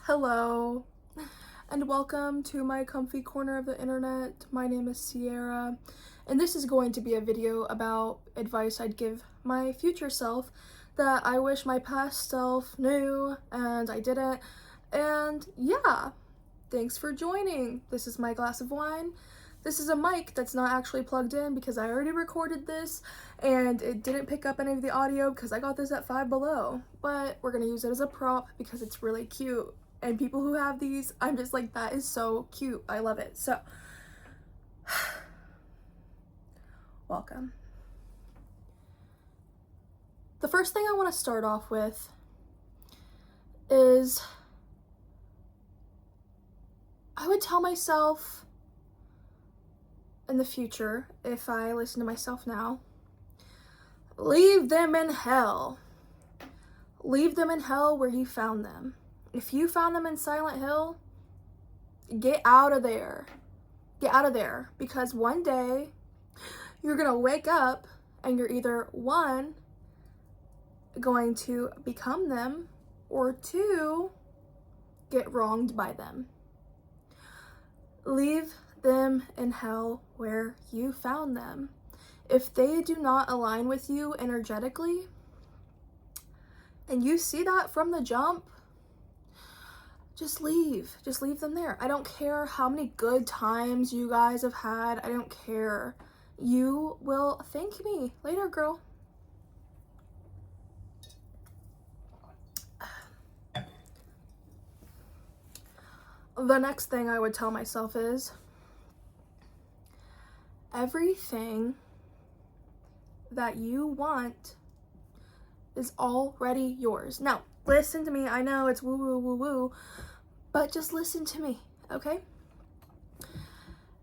Hello, and welcome to my comfy corner of the internet. My name is Sierra, and this is going to be a video about advice I'd give my future self that I wish my past self knew and I didn't. And yeah, thanks for joining. This is my glass of wine. This is a mic that's not actually plugged in because I already recorded this and it didn't pick up any of the audio because I got this at Five Below, but we're gonna use it as a prop because it's really cute. And people who have these, I'm just like, that is so cute. I love it. So, welcome. The first thing I want to start off with is I would tell myself in the future, if I listen to myself now, leave them in hell. Leave them in hell where you found them. If you found them in Silent Hill, get out of there. Get out of there. Because one day, you're going to wake up and you're either, one, going to become them, or two, get wronged by them. Leave them in hell where you found them. If they do not align with you energetically, and you see that from the jump, just leave them there. I don't care how many good times you guys have had. I don't care. You will thank me later, girl. The next thing I would tell myself is everything that you want is already yours. Now, listen to me. I know it's woo woo woo woo, but just listen to me, okay?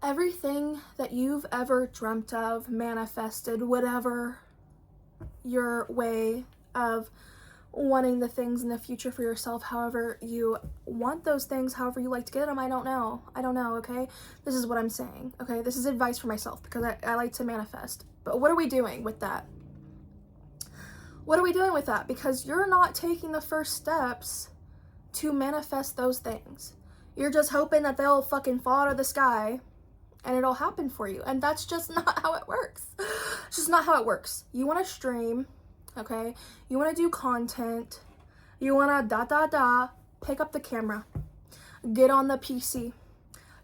Everything that you've ever dreamt of, manifested, whatever your way of wanting the things in the future for yourself, however you want those things, however you like to get them, I don't know, okay? This is what I'm saying, okay? This is advice for myself because I like to manifest. But what are we doing with that? What are we doing with that? Because you're not taking the first steps to manifest those things. You're just hoping that they'll fucking fall out of the sky and it'll happen for you. And that's just not how it works. It's just not how it works. You want to stream, okay? You want to do content. You want to pick up the camera. Get on the PC.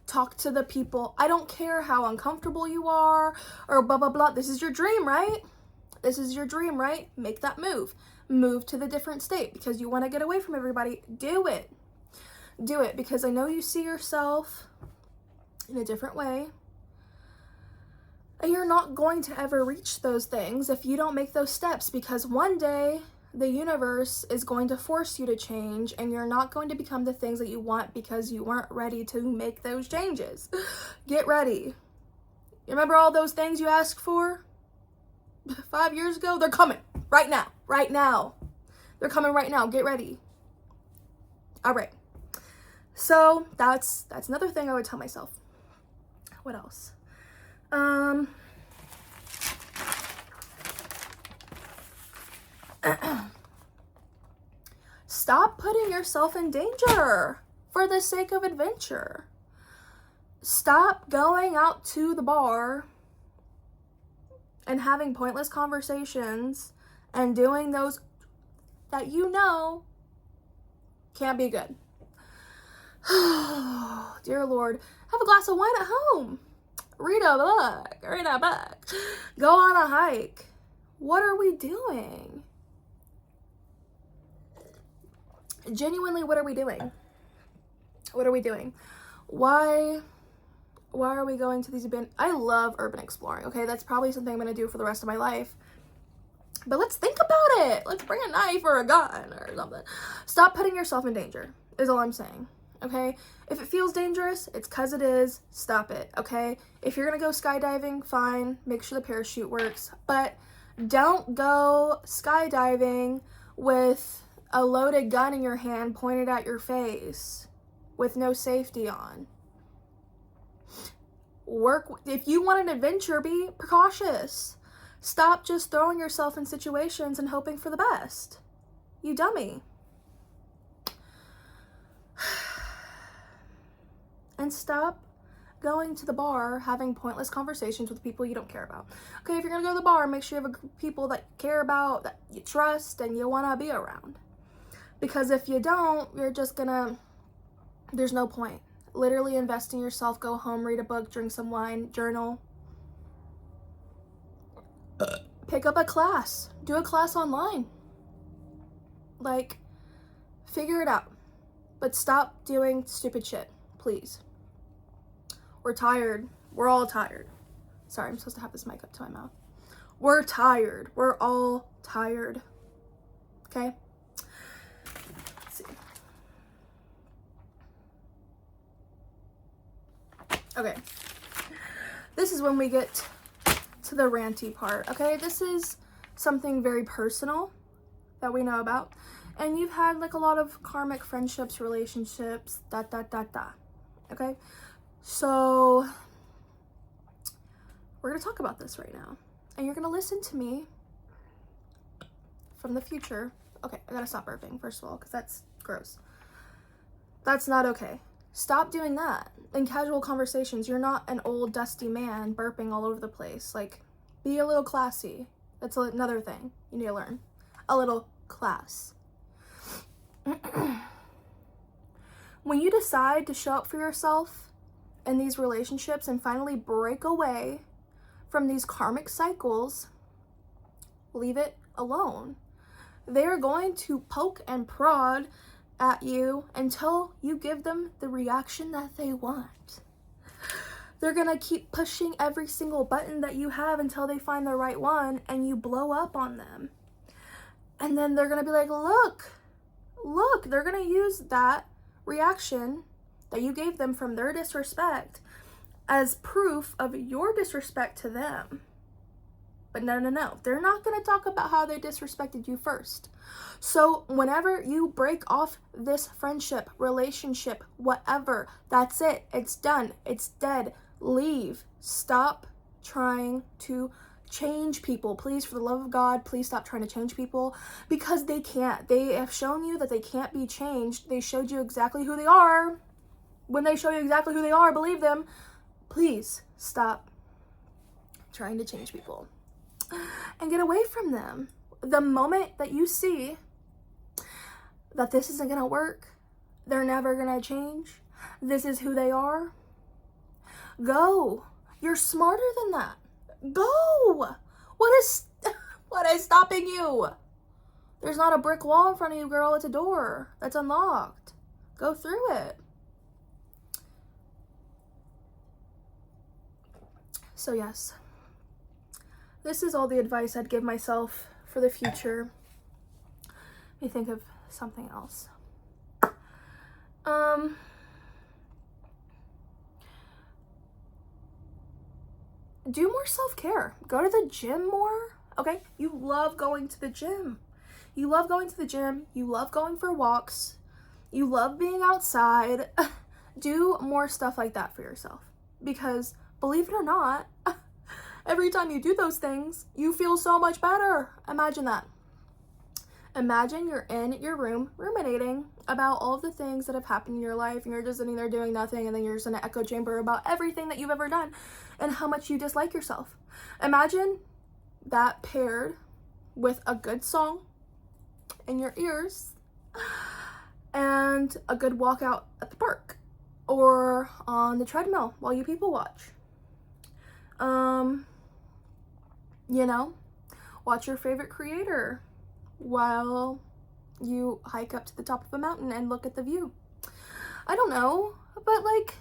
Talk to the people. I don't care how uncomfortable you are or blah, blah, blah. This is your dream, right? This is your dream, right? Make that move. Move to the different state because you want to get away from everybody. Do it. Do it because I know you see yourself in a different way. And you're not going to ever reach those things if you don't make those steps because one day the universe is going to force you to change and you're not going to become the things that you want because you weren't ready to make those changes. Get ready. You remember all those things you asked for 5 years ago? They're coming right now. Right now. They're coming right now. Get ready. All right. So that's another thing I would tell myself. What else? Stop putting yourself in danger for the sake of adventure. Stop going out to the bar and having pointless conversations and doing those that you know can't be good. Dear Lord, have a glass of wine at home. Read a book. Go on a hike. What are we doing? Genuinely, what are we doing? What are we doing? Why are we going to these I love urban exploring, okay? That's probably something I'm going to do for the rest of my life. But let's think about it. Let's bring a knife or a gun or something. Stop putting yourself in danger, is all I'm saying, okay? If it feels dangerous, it's because it is. Stop it, okay? If you're going to go skydiving, fine. Make sure the parachute works. But don't go skydiving with a loaded gun in your hand pointed at your face with no safety on. If you want an adventure, be precautious. Stop just throwing yourself in situations and hoping for the best. You dummy. and stop going to the bar having pointless conversations with people you don't care about. Okay, if you're gonna go to the bar, make sure you have a group of people that you care about, that you trust, and you want to be around. Because if you don't, you're just gonna, there's no point. Literally invest in yourself, go home, read a book, drink some wine, journal. Pick up a class, do a class online. Like, figure it out. But stop doing stupid shit, please. We're tired. We're all tired. Sorry, I'm supposed to have this mic up to my mouth. We're tired. We're all tired. Okay? Let's see. Okay. This is when we get to the ranty part, okay? This is something very personal that we know about. And you've had like a lot of karmic friendships, relationships, okay? So we're gonna talk about this right now. And you're gonna listen to me from the future. Okay, I gotta stop burping, first of all, because that's gross. That's not okay. Stop doing that. In casual conversations, you're not an old dusty man burping all over the place. Like, be a little classy. That's another thing you need to learn. A little class. When you decide to show up for yourself in these relationships and finally break away from these karmic cycles, leave it alone. They're going to poke and prod at you until you give them the reaction that they want. They're gonna keep pushing every single button that you have until they find the right one and you blow up on them. And then they're gonna be like, look, they're gonna use that reaction that you gave them from their disrespect as proof of your disrespect to them. But no. They're not going to talk about how they disrespected you first. So whenever you break off this friendship, relationship, whatever, that's it. It's done. It's dead. Leave. Stop trying to change people. Please, for the love of God, please stop trying to change people, because they can't. They have shown you that they can't be changed. They showed you exactly who they are. When they show you exactly who they are, believe them. Please stop trying to change people and get away from them. The moment that you see that this isn't gonna work, they're never gonna change, this is who they are, go. You're smarter than that. Go. What is stopping you? There's not a brick wall in front of you, girl. It's a door that's unlocked. Go through it. So yes, this is all the advice I'd give myself for the future. Let me think of something else. Do more self-care. Go to the gym more, okay? You love going to the gym. You love going to the gym. You love going for walks. You love being outside. Do more stuff like that for yourself. Because believe it or not, every time you do those things, you feel so much better. Imagine that. Imagine you're in your room ruminating about all of the things that have happened in your life, and you're just sitting there doing nothing, and then you're just in an echo chamber about everything that you've ever done and how much you dislike yourself. Imagine that paired with a good song in your ears and a good walk out at the park or on the treadmill while you people watch. Watch your favorite creator while you hike up to the top of a mountain and look at the view. I don't know, but like,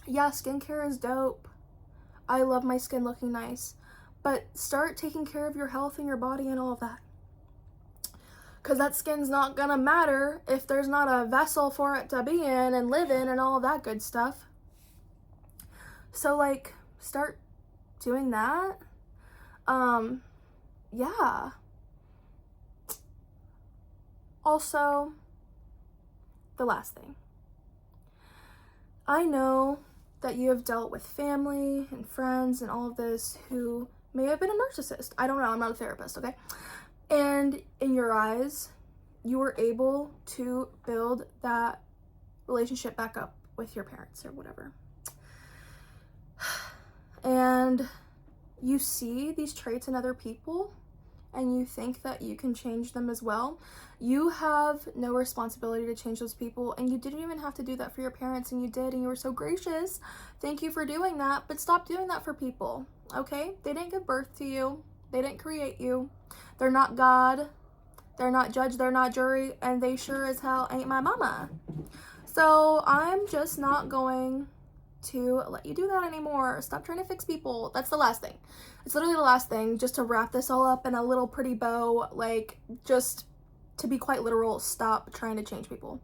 yeah, skincare is dope. I love my skin looking nice, but start taking care of your health and your body and all of that. Because that skin's not gonna matter if there's not a vessel for it to be in and live in and all of that good stuff. So like, start doing that. Yeah. Also, the last thing. I know that you have dealt with family and friends and all of this who may have been a narcissist. I don't know, I'm not a therapist, okay? And in your eyes, you were able to build that relationship back up with your parents or whatever. And you see these traits in other people and you think that you can change them as well. You have no responsibility to change those people, and you didn't even have to do that for your parents, and you did, and you were so gracious. Thank you for doing that, but stop doing that for people, okay? They didn't give birth to you. They didn't create you. They're not God. They're not judge. They're not jury, and they sure as hell ain't my mama. So I'm just not going to let you do that anymore. Stop trying to fix people. That's the last thing. It's literally the last thing, just to wrap this all up in a little pretty bow. Like, just to be quite literal, stop trying to change people.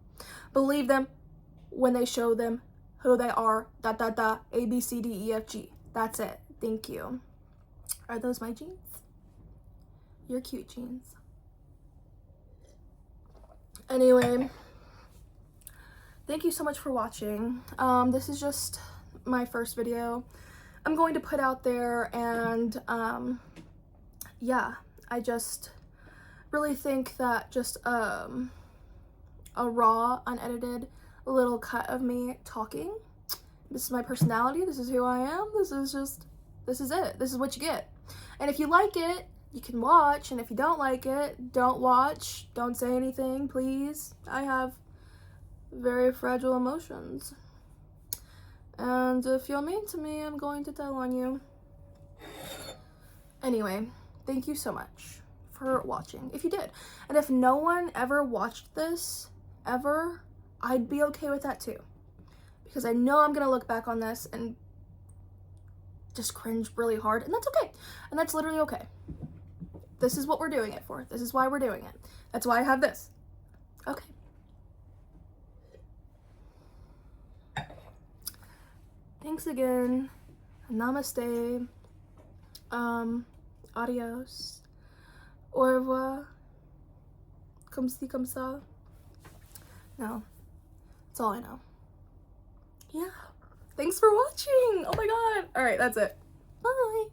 Believe them when they show them who they are. A, B, C, D, E, F, G. That's it. Thank you. Are those my jeans? You're cute jeans. Anyway, thank you so much for watching. This is just my first video I'm going to put out there, and yeah, I just really think that just a raw, unedited little cut of me talking. This is my personality. This is who I am. This is it. This is what you get. And if you like it, you can watch, and if you don't like it, don't watch. Don't say anything, please. I have very fragile emotions. And if you're mean to me, I'm going to tell on you. Anyway, thank you so much for watching, if you did. And if no one ever watched this, ever, I'd be okay with that too. Because I know I'm gonna look back on this and just cringe really hard, and that's okay. And that's literally okay. This is what we're doing it for. This is why we're doing it. That's why I have this. Okay. Thanks again. Namaste. Adios. Au revoir. Comme ci, comme ça. No. That's all I know. Yeah. Thanks for watching. Oh my god. Alright, that's it. Bye.